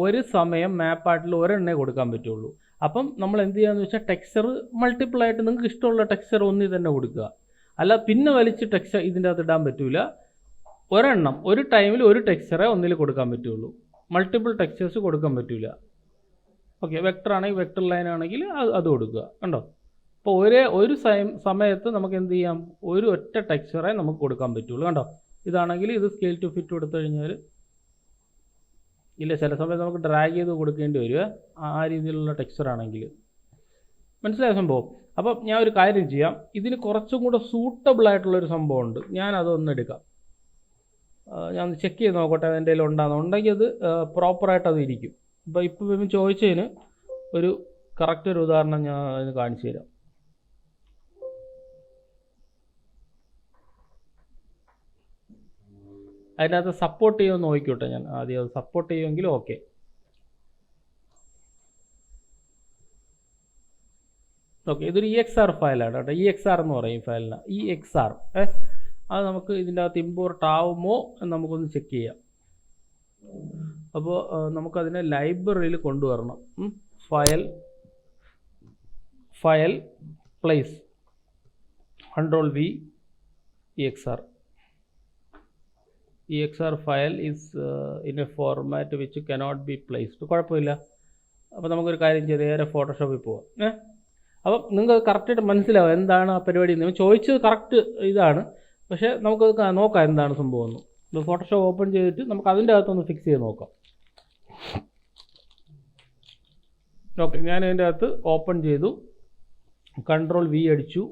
ഒരു സമയം മാപ്പ് ആർട്ടിൽ ഒരെണ്ണേ കൊടുക്കാൻ പറ്റുള്ളൂ. അപ്പം നമ്മൾ എന്ത് ചെയ്യാന്ന് വെച്ചാൽ ടെക്സ്ചർ മൾട്ടിപ്പിൾ ആയിട്ട് നിങ്ങൾക്ക് ഇഷ്ടമുള്ള ടെക്സ്ചർ ഒന്നി തന്നെ കൊടുക്കുക. അല്ല പിന്നെ വലിച്ച് ടെക്സ്ചർ ഇതിൻ്റെ അകത്ത് ഇടാൻ പറ്റില്ല. ഒരെണ്ണം ഒരു ടൈമിൽ ഒരു ടെക്സ്ചറേ ഒന്നിൽ കൊടുക്കാൻ പറ്റുള്ളൂ. മൾട്ടിപ്പിൾ ടെക്സ്ചേഴ്സ് കൊടുക്കാൻ പറ്റില്ല. ഓക്കെ, വെക്ടർ ആണെങ്കിൽ വെക്ടർ ലൈൻ ആണെങ്കിൽ അത് കൊടുക്കുക. കണ്ടോ, അപ്പോൾ ഒരു സമയത്ത് നമുക്ക് എന്ത് ചെയ്യാം? ഒരു ഒറ്റ ടെക്സ്ചറേ നമുക്ക് കൊടുക്കാൻ പറ്റുള്ളൂ. കണ്ടോ, ഇതാണെങ്കിൽ ഇത് സ്കെയിൽ ടു ഫിറ്റ് കൊടുത്തു കഴിഞ്ഞാൽ ഇല്ല, ചില സമയത്ത് നമുക്ക് ഡ്രാഗ് ചെയ്ത് കൊടുക്കേണ്ടി വരിക. ആ രീതിയിലുള്ള ടെക്സ്ചർ ആണെങ്കിൽ. മനസ്സിലായ സംഭവം? അപ്പം ഞാൻ ഒരു കാര്യം ചെയ്യാം, ഇതിന് കുറച്ചും കൂടെ സൂട്ടബിൾ ആയിട്ടുള്ളൊരു സംഭവമുണ്ട്. ഞാൻ അതൊന്ന് എടുക്കാം. ഞാൻ ചെക്ക് ചെയ്ത് നോക്കട്ടെ എൻ്റെ കയ്യിൽ ഉണ്ടെങ്കിൽ അത് പ്രോപ്പറായിട്ട് അത് ഇരിക്കും. അപ്പോൾ ഇപ്പം ചോദിച്ചതിന് ഒരു കറക്റ്റ് ഒരു ഉദാഹരണം ഞാൻ അതിന് കാണിച്ചു തരാം. അതിനകത്ത് സപ്പോർട്ട് ചെയ്യുമെന്ന് നോക്കിക്കോട്ടെ. ഞാൻ ആദ്യം അത് സപ്പോർട്ട് ചെയ്യുമെങ്കിൽ ഓക്കെ. ഓക്കെ, ഇതൊരു EXR ഫയലാണ് കേട്ടോ. EXR എന്ന് പറയും ഈ ഫയലിന്. EXR അത് നമുക്ക് ഇതിൻ്റെ അകത്ത് ഇമ്പോർട്ട് ആവുമോ എന്ന് നമുക്കൊന്ന് ചെക്ക് ചെയ്യാം. അപ്പോൾ നമുക്കതിനെ ലൈബ്രറിയിൽ കൊണ്ടുവരണം. File place Ctrl+V EXR file is in a format which cannot be placed. കുഴപ്പമില്ല. അപ്പോൾ നമുക്കൊരു കാര്യം ചെയ്ത് നേരെ ഫോട്ടോഷോപ്പിൽ പോവാം. അപ്പം നിങ്ങൾക്ക് കറക്റ്റായിട്ട് മനസ്സിലാവും എന്താണ് ആ പരിപാടി. നിങ്ങൾ ചോദിച്ചത് കറക്റ്റ് ഇതാണ്, പക്ഷേ നമുക്കത് നോക്കാം എന്താണ് സംഭവം എന്ന്. ഇപ്പോൾ ഫോട്ടോഷോപ്പ് ഓപ്പൺ ചെയ്തിട്ട് നമുക്ക് അതിൻ്റെ അകത്തൊന്ന് ഫിക്സ് ചെയ്ത് നോക്കാം. ഓക്കെ, ഞാൻ ഇതിൻ്റെ അകത്ത് ഓപ്പൺ ചെയ്തു, Ctrl+V അടിച്ചു,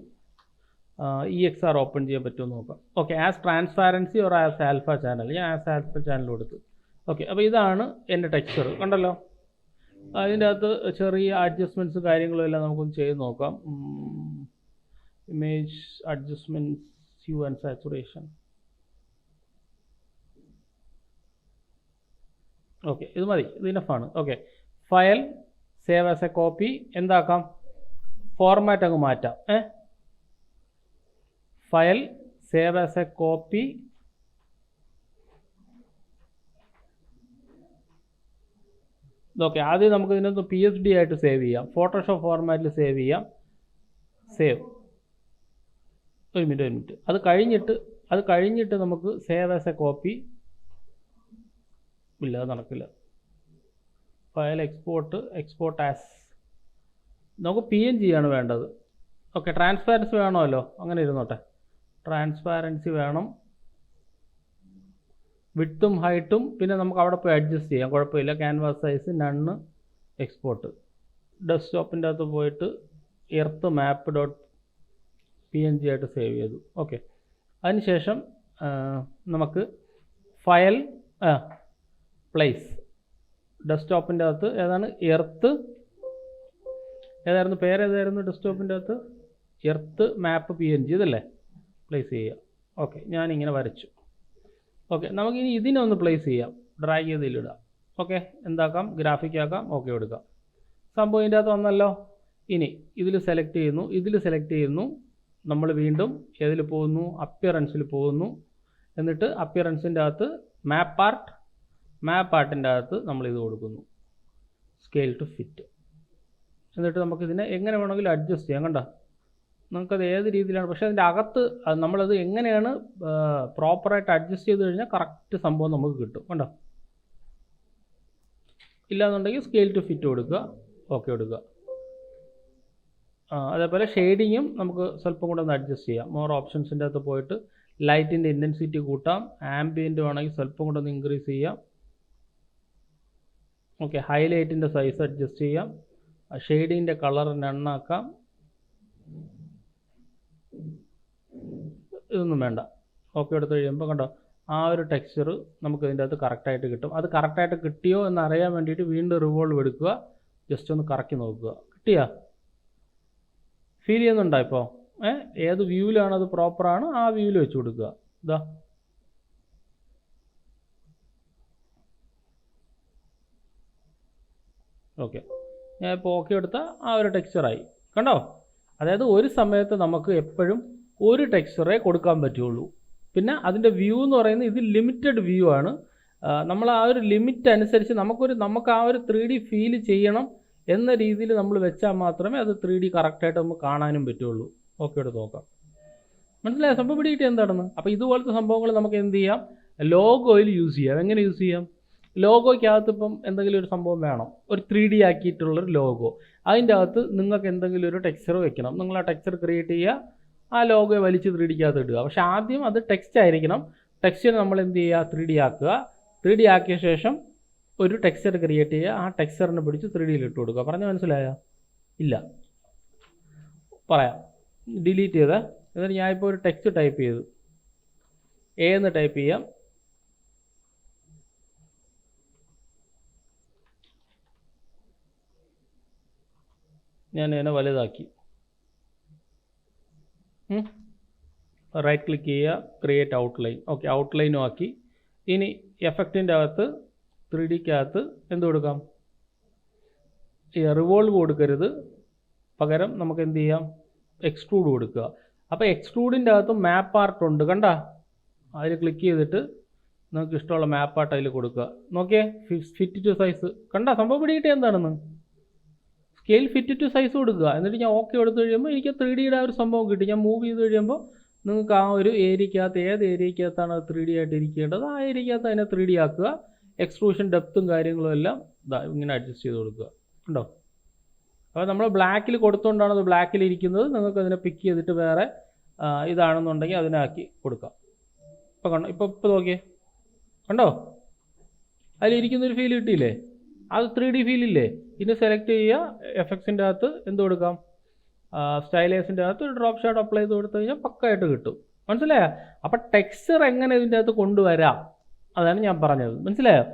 EXR ഓപ്പൺ ചെയ്യാൻ പറ്റുമെന്ന് നോക്കാം. Okay, as transparency or as alpha channel. ഞാൻ ആസ് ആൽഫ ചാനൽ കൊടുത്തു. ഓക്കെ, അപ്പോൾ ഇതാണ് എൻ്റെ ടെക്സ്ചർ. കണ്ടല്ലോ, അതിൻ്റെ അകത്ത് ചെറിയ അഡ്ജസ്റ്റ്മെൻറ്റ്സ് കാര്യങ്ങളും എല്ലാം നമുക്കൊന്ന് ചെയ്ത് നോക്കാം. Image adjustments, hue and saturation. Okay, ഇത് മതി, ഇത് ഇനഫാണ്. Okay, file save as a copy എന്താക്കാം? ഫോർമാറ്റ് അങ്ങ് മാറ്റാം. File save as a copy. Okay, ആദ്യം നമുക്ക് ഇതിനകത്ത് PSD ആയിട്ട് സേവ് ചെയ്യാം. ഫോട്ടോഷോപ്പ് ഫോർമാറ്റിൽ സേവ് ചെയ്യാം. സേവ്. ഒരു മിനിറ്റ്. അത് കഴിഞ്ഞിട്ട് നമുക്ക് സേവ് ആസ് എ കോപ്പി ഇല്ല, അത് നടക്കില്ല. File export as. നമുക്ക് PNG ആണ് വേണ്ടത്. ഓക്കെ, ട്രാൻസ്പാരൻസി വേണമല്ലോ, അങ്ങനെ ഇരുന്നോട്ടെ. ട്രാൻസ്പാരൻസി വേണം, വിഡ്ത്തും ഹൈറ്റും. പിന്നെ നമുക്ക് അവിടെ പോയി അഡ്ജസ്റ്റ് ചെയ്യാം, കുഴപ്പമില്ല. ക്യാൻവാസ് സൈസ് നണ്ണ്, എക്സ്പോർട്ട്. ഡെസ്ക്ടോപ്പിൻ്റെ അകത്ത് പോയിട്ട് എർത്ത് map.png ആയിട്ട് സേവ് ചെയ്തു. ഓക്കെ, അതിനുശേഷം നമുക്ക് ഫയൽ പ്ലേസ് ഡെസ്ക്ടോപ്പിൻ്റെ അകത്ത് ഏതാണ്? എർത്ത്. ഏതായിരുന്നു പേരേതായിരുന്നു ഡെസ്ക്ടോപ്പിൻ്റെ അകത്ത്? എർത്ത് മാപ്പ് PNG ഇതല്ലേ പ്ലേസ് ചെയ്യുക. ഓക്കെ, ഞാനിങ്ങനെ വരച്ചു. ഓക്കെ, നമുക്കിനി ഇതിനൊന്ന് പ്ലേസ് ചെയ്യാം. ഡ്രാഗ് ചെയ്ത് ഇതിലിടാം. ഓക്കെ, എന്താക്കാം, ഗ്രാഫിക് ആക്കാം. ഓക്കെ കൊടുക്കാം. സംഭവം ഇതിൻ്റെ അകത്ത് വന്നല്ലോ. ഇനി ഇതിൽ സെലക്ട് ചെയ്യുന്നു. നമ്മൾ വീണ്ടും ഏതിൽ പോകുന്നു, അപ്പിയറൻസിൽ പോകുന്നു. എന്നിട്ട് അപ്പിയറൻസിൻ്റെ അകത്ത് മാപ്പ് ആർട്ടിൻ്റെ അകത്ത് നമ്മളിത് കൊടുക്കുന്നു, സ്കെയിൽ ടു ഫിറ്റ്. എന്നിട്ട് നമുക്കിതിനെ എങ്ങനെ വേണമെങ്കിലും അഡ്ജസ്റ്റ് ചെയ്യാം. കണ്ടോ, നമുക്കത് ഏത് രീതിയിലാണ്, പക്ഷേ അതിൻ്റെ അകത്ത് നമ്മളത് എങ്ങനെയാണ് പ്രോപ്പറായിട്ട് അഡ്ജസ്റ്റ് ചെയ്ത് കഴിഞ്ഞാൽ കറക്റ്റ് സംഭവം നമുക്ക് കിട്ടും. കണ്ടോ, ഇല്ലാന്നുണ്ടെങ്കിൽ സ്കെയിൽ ടു ഫിറ്റ് കൊടുക്കുക. ഓക്കെ കൊടുക്കുക. അതേപോലെ ഷെയ്ഡിങ്ങും നമുക്ക് സ്വല്പം കൂടെ ഒന്ന് അഡ്ജസ്റ്റ് ചെയ്യാം. മോർ ഓപ്ഷൻസിൻ്റെ അകത്ത് പോയിട്ട് ലൈറ്റിൻ്റെ ഇൻറ്റൻസിറ്റി കൂട്ടാം. ആംബിയൻ്റ് വേണമെങ്കിൽ സ്വല്പം കൂടെ ഒന്ന് ഇൻക്രീസ് ചെയ്യാം. ഓക്കെ, ഹൈലൈറ്റിൻ്റെ സൈസ് അഡ്ജസ്റ്റ് ചെയ്യാം. ഷെയ്ഡിങ്ങിൻ്റെ കളർ നണ്ണാക്കാം. ഇതൊന്നും വേണ്ട. ഓക്കെ എടുത്ത് കഴിയുമ്പോൾ കണ്ടോ, ആ ഒരു ടെക്സ്ചർ നമുക്ക് ഇതിൻ്റെ അകത്ത് കറക്റ്റായിട്ട് കിട്ടും. അത് കറക്റ്റായിട്ട് കിട്ടിയോ എന്ന് അറിയാൻ വേണ്ടിയിട്ട് വീണ്ടും റിവോൾവ് എടുക്കുക. ജസ്റ്റ് ഒന്ന് കറക്കി നോക്കുക. കിട്ടിയാ? ഫീൽ ചെയ്യുന്നുണ്ടോ ഇപ്പോൾ? ഏത് വ്യൂവിലാണ് അത് പ്രോപ്പറാണ് ആ വ്യൂവിൽ വെച്ച് കൊടുക്കുക. ഇതാ ഓക്കെ, ഞാൻ ഇപ്പോൾ ഓക്കെ എടുത്ത ആ ഒരു ടെക്സ്ചറായി. കണ്ടോ, അതായത് ഒരു സമയത്ത് നമുക്ക് എപ്പോഴും ഒരു ടെക്സ്ചറേ കൊടുക്കാൻ പറ്റുള്ളൂ. പിന്നെ അതിൻ്റെ വ്യൂ എന്ന് പറയുന്നത് ഇത് ലിമിറ്റഡ് വ്യൂ ആണ്. നമ്മൾ ആ ഒരു ലിമിറ്റ് അനുസരിച്ച് നമുക്ക് ആ ഒരു 3D ഫീൽ ചെയ്യണം എന്ന രീതിയിൽ നമ്മൾ വെച്ചാൽ മാത്രമേ അത് 3D കറക്റ്റായിട്ട് നമുക്ക് കാണാനും പറ്റുള്ളൂ. ഓക്കെ എടുത്ത് നോക്കാം. മനസ്സിലായോ സംഭവം പിടികിട്ടി എന്താണെന്ന്? അപ്പോൾ ഇതുപോലത്തെ സംഭവങ്ങൾ നമുക്ക് എന്ത് ചെയ്യാം, ലോഗോയിൽ യൂസ് ചെയ്യാം. എങ്ങനെ യൂസ് ചെയ്യാം? ലോഗോയ്ക്കകത്ത് ഇപ്പം എന്തെങ്കിലും ഒരു സംഭവം വേണം, ഒരു 3D ആക്കിയിട്ടുള്ളൊരു ലോഗോ. അതിൻ്റെ അകത്ത് നിങ്ങൾക്ക് എന്തെങ്കിലും ഒരു ടെക്സ്ചർ വെക്കണം. നിങ്ങൾ ആ ടെക്സ്ചർ ക്രിയേറ്റ് ചെയ്യുക, ആ ലോഗോയെ വലിച്ച് 3Dക്കകത്ത് ഇടുക. പക്ഷേ ആദ്യം അത് ടെക്സ്റ്റ് ആയിരിക്കണം. ടെക്സ്റ്റിന് നമ്മൾ എന്ത് ചെയ്യുക, 3D ആക്കുക. 3D ആക്കിയ ശേഷം ഒരു ടെക്സ്ചർ ക്രിയേറ്റ് ചെയ്യുക. ആ ടെക്സ്ചറിനെ പിടിച്ച് 3Dയിൽ ഇട്ട് കൊടുക്കുക. പറഞ്ഞാൽ മനസ്സിലായോ? ഇല്ല, പറയാം. ഡിലീറ്റ് ചെയ്ത് എന്നിട്ട് ഞാനിപ്പോൾ ഒരു ടെക്സ്റ്റ് ടൈപ്പ് ചെയ്തു. എന്ന് ടൈപ്പ് ചെയ്യാം. ഞാൻ ഇതിനെ വലുതാക്കി. റൈറ്റ് ക്ലിക്ക് ചെയ്യുക, ക്രിയേറ്റ് ഔട്ട്ലൈൻ. ഓക്കെ, ഔട്ട്ലൈനും ആക്കി. ഇനി എഫക്റ്റിൻ്റെ അകത്ത് 3Dക്കകത്ത് എന്ത് കൊടുക്കാം, ഈ റിവോൾവ് കൊടുക്കരുത്, പകരം നമുക്ക് എന്ത് ചെയ്യാം, എക്സ്ട്രൂഡ് കൊടുക്കുക. അപ്പോൾ എക്സ്ട്രൂഡിൻ്റെ അകത്ത് മാപ്പ് ആർട്ട് ഉണ്ട്. കണ്ട, അതിൽ ക്ലിക്ക് ചെയ്തിട്ട് നിങ്ങൾക്ക് ഇഷ്ടമുള്ള മാപ്പ് ആർട്ട് അതിൽ കൊടുക്കുക. നോക്കിയേ, ഫിറ്റ് ടു സൈസ്. കണ്ട സംഭവം പിടികിട്ടി എന്താണെന്ന്? സ്കെയിൽ ഫിറ്റ് ടു സൈസ് കൊടുക്കുക. എന്നിട്ട് ഞാൻ ഓക്കെ എടുത്തു കഴിയുമ്പോൾ എനിക്ക് 3Dയുടെ ആ ഒരു സംഭവം കിട്ടി. ഞാൻ മൂവ് ചെയ്ത് കഴിയുമ്പോൾ നിങ്ങൾക്ക് ആ ഒരു ഏരിയക്കകത്ത് ഏത് ഏരിയക്കകത്താണ് അത് 3D ആയിട്ട് ഇരിക്കേണ്ടത് ആ ഏരിയക്കകത്ത് അതിനെ 3D ആക്കുക. എക്സ്ട്രൂഷൻ ഡെപ്തും കാര്യങ്ങളും എല്ലാം ഇതാ ഇങ്ങനെ അഡ്ജസ്റ്റ് ചെയ്ത് കൊടുക്കുക. ഉണ്ടോ? അപ്പോൾ നമ്മൾ ബ്ലാക്കിൽ കൊടുത്തുകൊണ്ടാണ് അത് ബ്ലാക്കിൽ ഇരിക്കുന്നത്. നിങ്ങൾക്ക് അതിനെ പിക്ക് ചെയ്തിട്ട് വേറെ ഇതാണെന്നുണ്ടെങ്കിൽ അതിനാക്കി കൊടുക്കാം. ഇപ്പോൾ കണ്ടോ, ഇപ്പോൾ നോക്കിയേ, കണ്ടോ അതിലിരിക്കുന്നൊരു ഫീൽ കിട്ടിയില്ലേ? അത് 3D ഫീലില്ലേ? ഇനി സെലക്ട് ചെയ്യുക, എഫക്ട്സിൻ്റെ അകത്ത് എന്ത് കൊടുക്കാം, സ്റ്റൈലേഴ്സിൻ്റെ അകത്ത് ഒരു ഡ്രോപ്പ് ഷാഡോ അപ്ലൈ ചെയ്ത് കൊടുത്തു കഴിഞ്ഞാൽ പക്കായിട്ട് കിട്ടും. മനസ്സിലായോ? അപ്പം ടെക്സ്ചർ എങ്ങനെ ഇതിൻ്റെ അകത്ത് കൊണ്ടുവരാം അതാണ് ഞാൻ പറഞ്ഞത്. മനസ്സിലായോ?